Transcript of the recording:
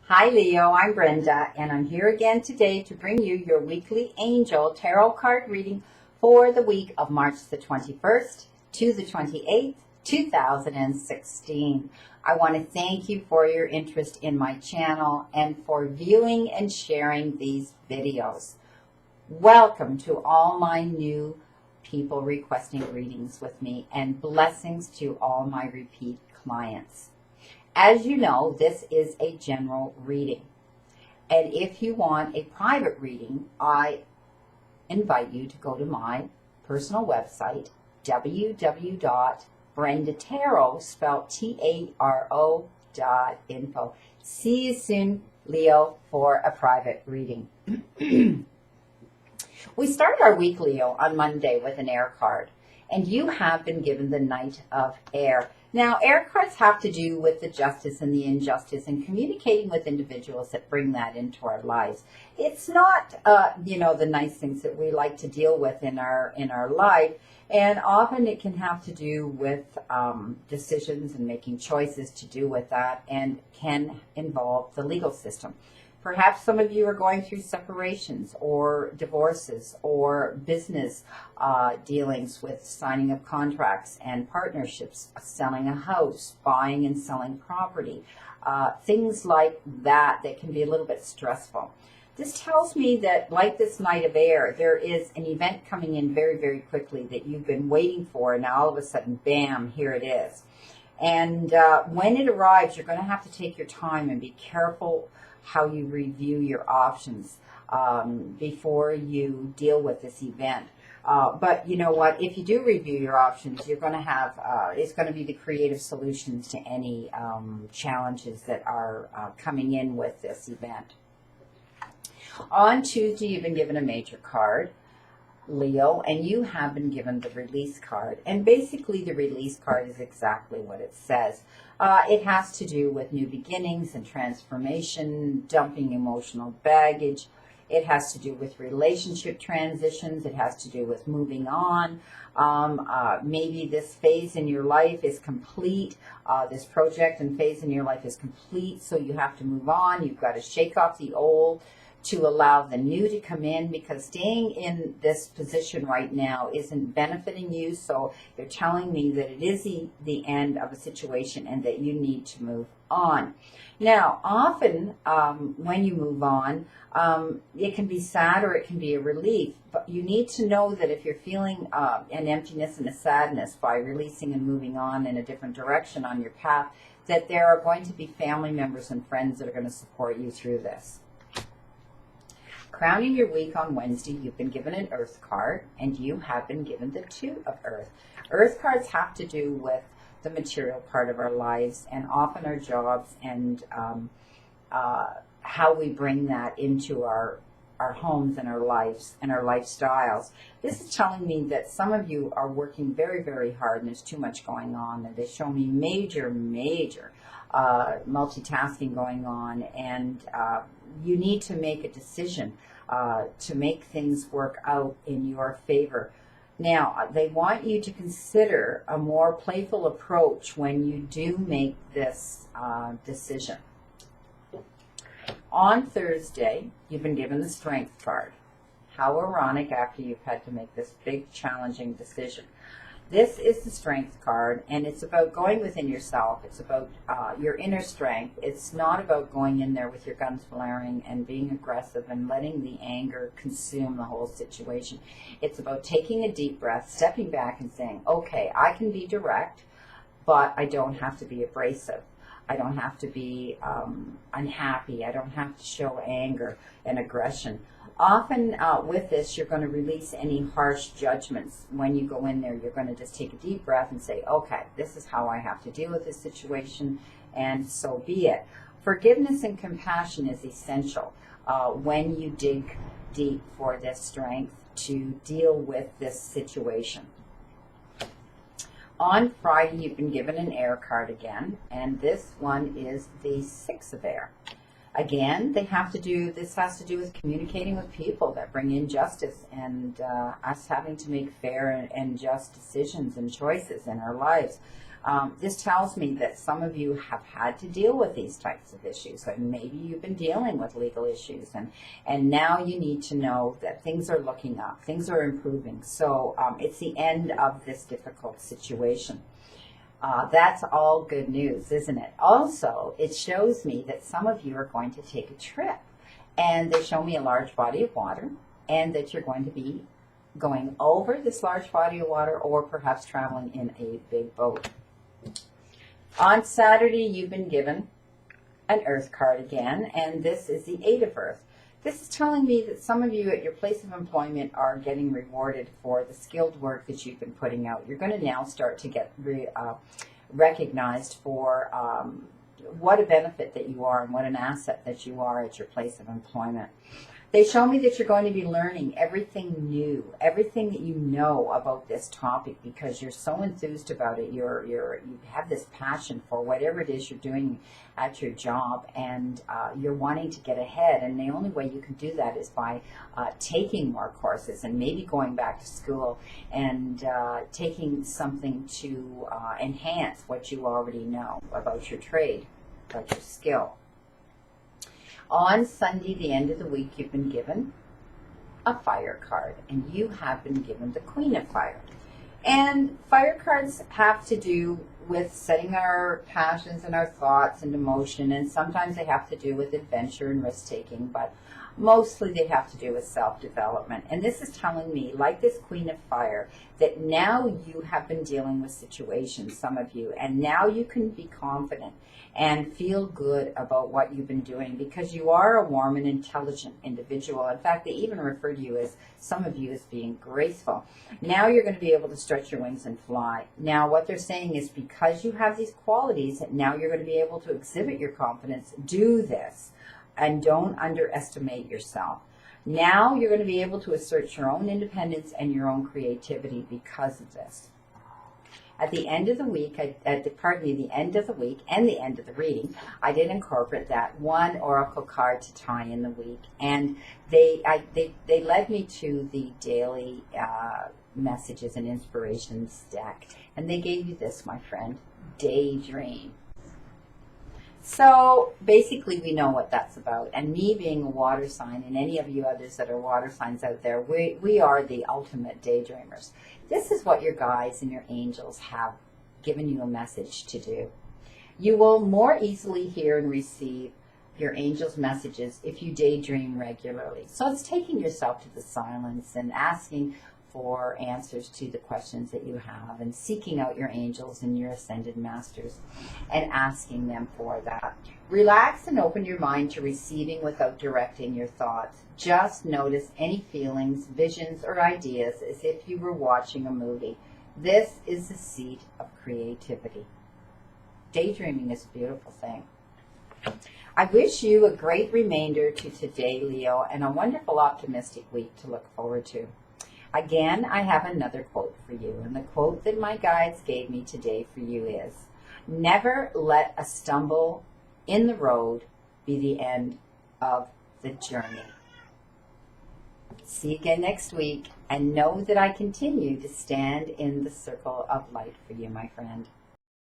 Hi Leo, I'm Brenda, and I'm here again today to bring you your weekly angel tarot card reading for the week of March the 21st to the 28th, 2016. I want to thank you for your interest in my channel and for viewing and sharing these videos. Welcome to all my new people requesting readings with me, and blessings to all my repeat clients. As you know, this is a general reading. And if you want a private reading, I invite you to go to my personal website, www.brendatarot, spelled Taro.info. See you soon, Leo, for a private reading. We start our week, Leo, on Monday with an air card. And you have been given the Knight of Air. Now, air cards have to do with the justice and the injustice and communicating with individuals that bring that into our lives. It's not, the nice things that we like to deal with in our life. And often it can have to do with decisions and making choices to do with that, and can involve the legal system. Perhaps some of you are going through separations or divorces or business dealings with signing of contracts and partnerships, selling a house, buying and selling property, things like that can be a little bit stressful. This tells me that, like this Knight of Air, there is an event coming in very, very quickly that you've been waiting for, and now all of a sudden, bam, here it is. And when it arrives, you're going to have to take your time and be careful how you review your options before you deal with this event. But you know what? If you do review your options, you're going to have, it's going to be the creative solutions to any challenges that are coming in with this event. On Tuesday, you've been given a major card, Leo, and you have been given the release card. And basically the release card is exactly what it says. It has to do with new beginnings and transformation, dumping emotional baggage. It has to do with relationship transitions. It has to do with moving on. Maybe this phase in your life is complete. This project and phase in your life is complete, so you have to move on. You've got to shake off the old to allow the new to come in, because staying in this position right now isn't benefiting you. So they're telling me that it is the end of a situation and that you need to move on. Now, often when you move on, it can be sad or it can be a relief, but you need to know that if you're feeling an emptiness and a sadness by releasing and moving on in a different direction on your path, that there are going to be family members and friends that are going to support you through this. Crowning your week on Wednesday, you've been given an Earth card, and you have been given the Two of Earth. Earth cards have to do with the material part of our lives, and often our jobs, and how we bring that into our homes and our lives and our lifestyles. This is telling me that some of you are working very, very hard, and there's too much going on, and they show me major multitasking going on, and you need to make a decision to make things work out in your favor. Now, they want you to consider a more playful approach when you do make this decision. On Thursday, you've been given the Strength card. How ironic after you've had to make this big, challenging decision. This is the Strength card, and it's about going within yourself. It's about your inner strength. It's not about going in there with your guns flaring and being aggressive and letting the anger consume the whole situation. It's about taking a deep breath, stepping back and saying, okay, I can be direct, but I don't have to be abrasive. I don't have to be unhappy. I don't have to show anger and aggression. Often with this, you're going to release any harsh judgments. When you go in there, you're going to just take a deep breath and say, okay, this is how I have to deal with this situation, and so be it. Forgiveness and compassion is essential when you dig deep for this strength to deal with this situation. On Friday, you've been given an air card again, and this one is the Six of Air. Again, this has to do with communicating with people that bring in justice, and us having to make fair and just decisions and choices in our lives. This tells me that some of you have had to deal with these types of issues, and maybe you've been dealing with legal issues, and now you need to know that things are looking up, things are improving. So it's the end of this difficult situation. That's all good news, isn't it? Also, it shows me that some of you are going to take a trip, and they show me a large body of water, and that you're going to be going over this large body of water, or perhaps traveling in a big boat. On Saturday, you've been given an Earth card again, and this is the 8 of Earth. This is telling me that some of you at your place of employment are getting rewarded for the skilled work that you've been putting out. You're going to now start to get recognized for what a benefit that you are and what an asset that you are at your place of employment. They show me that you're going to be learning everything new, everything that you know about this topic, because you're so enthused about it. You have this passion for whatever it is you're doing at your job, and you're wanting to get ahead. And the only way you can do that is by taking more courses, and maybe going back to school and taking something to enhance what you already know about your trade, about your skill. On Sunday, the end of the week, you've been given a fire card, and you have been given the Queen of Fire. And fire cards have to do with setting our passions and our thoughts into motion, and sometimes they have to do with adventure and risk-taking, but mostly they have to do with self-development. And this is telling me, like this Queen of Fire, that now you have been dealing with situations, some of you, and now you can be confident and feel good about what you've been doing, because you are a warm and intelligent individual. In fact, they even refer to you, as some of you, as being graceful. Now you're going to be able to stretch your wings and fly. Now what they're saying is, because you have these qualities, now you're going to be able to exhibit your confidence. Do this, and don't underestimate yourself. Now you're going to be able to assert your own independence and your own creativity because of this. At the end of the week, the end of the week and the end of the reading, I did incorporate that one oracle card to tie in the week, and they led me to the daily messages and inspirations deck, and they gave you this, my friend: daydream. So basically, we know what that's about. And me being a water sign, and any of you others that are water signs out there, we are the ultimate daydreamers. This is what your guides and your angels have given you a message to do. You will more easily hear and receive your angels' messages if you daydream regularly. So it's taking yourself to the silence and asking for answers to the questions that you have, and seeking out your angels and your ascended masters and asking them for that. Relax and open your mind to receiving without directing your thoughts. Just notice any feelings, visions, or ideas as if you were watching a movie. This is the seat of creativity. Daydreaming is a beautiful thing. I wish you a great remainder to today, Leo, and a wonderful optimistic week to look forward to. Again, I have another quote for you, and the quote that my guides gave me today for you is, "Never let a stumble in the road be the end of the journey." See you again next week, and know that I continue to stand in the circle of light for you, my friend.